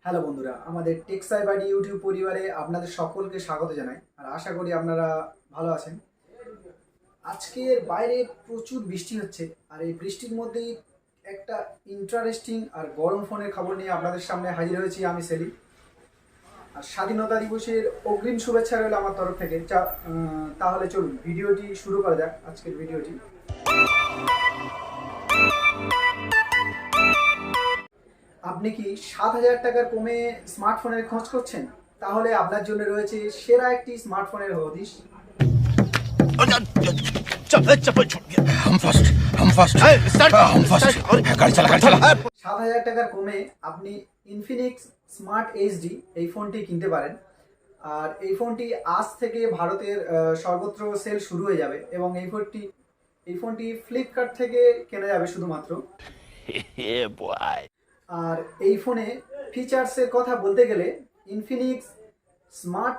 Hello বন্ধুরা, আমাদের টেকসাই বাড়ি ইউটিউব পরিবারে আপনাদের সকলকে স্বাগত জানাই। আর আশা করি আপনারা ভালো আছেন। আজকের বাইরে প্রচুর বৃষ্টি হচ্ছে, আর এই বৃষ্টির মধ্যেই একটা ইন্টারেস্টিং আর গরম ফোনের খবর নিয়ে আপনাদের সামনে হাজির হয়েছি আমি সেলিম। আর স্বাধীনতা দিবসের অগ্রিম শুভেচ্ছা রইল আমার তরফ থেকে। তাহলে চলুন ভিডিওটি শুরু করা যাক। আজকের ভিডিওটি আপনি কি 7,000 টাকার কমে স্মার্টফোনের খোঁজ করছেন? তাহলে আপনার জন্য রয়েছে সেরা একটি স্মার্টফোনের হদিশ। हम फर्स्ट गाड़ी चला 7,000 টাকার কমে আপনি ইনফিনিক্স স্মার্ট এইচডি এই ফোনটি কিনতে পারেন। আর এই ফোনটি আজ থেকে ভারতের সর্বত্র সেল শুরু হয়ে যাবে, এবং এই ফোনটি ফ্লিপকার্ট থেকে কেনা যাবে শুধুমাত্র। আর এই ফোনে ফিচার্সের কথা বলতে গেলে ইনফিনিক্স স্মার্ট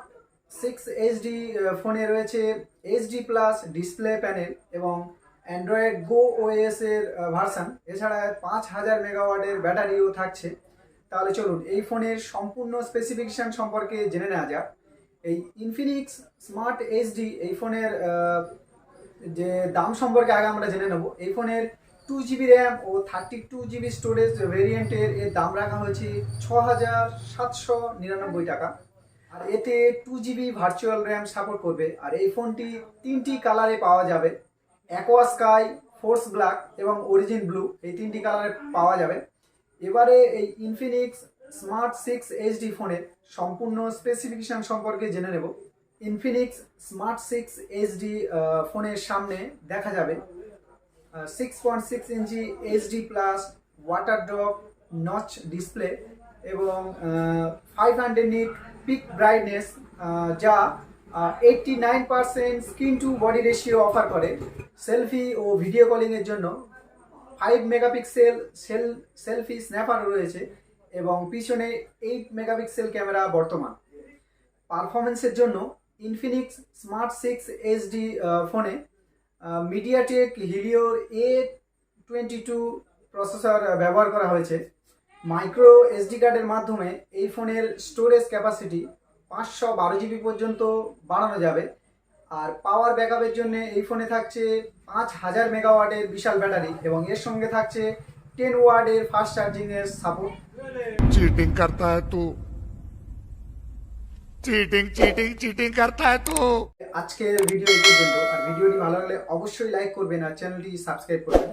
6 এইচডি ফোনে রয়েছে এইচডি প্লাস ডিসপ্লে প্যানেল এবং অ্যান্ড্রয়েড গো ওএস এর ভার্সান। এছাড়া 5,000 মেগাওয়াটের ব্যাটারিও থাকছে। তাহলে চলুন এই ফোনের সম্পূর্ণ স্পেসিফিকেশন সম্পর্কে জেনে নেওয়া যাক। এই ইনফিনিক্স স্মার্ট এইচডি এই ফোনের যে দাম সম্পর্কে আগে আমরা জেনে নেব। এই ফোনের 2GB র্যাম ও 32GB স্টোরেজ ভেরিয়েন্টের এর দাম রাখা হয়েছে 6,799 টাকা। আর এতে 2GB ভার্চুয়াল র্যাম সাপোর্ট করবে। আর এই ফোনটি 3টি কালারে পাওয়া যাবে, অ্যাকোয়া স্কাই, ফোর্স ব্ল্যাক এবং অরিজিন ব্লু, এই 3টি কালারে পাওয়া যাবে। এবারে এই ইনফিনিক্স স্মার্ট 6 এইচডি ফোনের সম্পূর্ণ স্পেসিফিকেশন সম্পর্কে জেনে নেব। ইনফিনিক্স স্মার্ট 6 এইচডি ফোনের সামনে দেখা যাবে 6.6 inch HD plus water drop notch display এবং 500 নিট পিক ব্রাইটনেস, যা 89% screen to body ratio offer করে। সেলফি ও ভিডিও কলিংয়ের জন্য 5 মেগাপিক্সেল সেলফি স্ন্যাপার রয়েছে এবং পিছনে 8 মেগাপিক্সেল ক্যামেরা বর্তমান। পারফরমেন্সের জন্য ইনফিনিক্স স্মার্ট 6 এইচডি ফোনে মিডিয়াটেক হিলিওর A22 প্রসেসর ব্যবহার করা হয়েছে। মাইক্রো এসডি কার্ডের মাধ্যমে এই ফোনের স্টোরেজ ক্যাপাসিটি 512GB পর্যন্ত বাড়ানো যাবে। আর পাওয়ার ব্যাকআপের জন্য এই ফোনে থাকছে 5,000 মেগাওয়াটের বিশাল ব্যাটারি এবং এর সঙ্গে থাকছে 10 ওয়াটের ফাস্ট চার্জিংয়ের সাপোর্ট। चीटिंग करता है तू चीटिंग करता है तू। আজকের ভিডিও এই পর্যন্ত। আর ভিডিওটি ভালো লাগলে অবশ্যই লাইক করবেন আর চ্যানেলটি সাবস্ক্রাইব করবেন।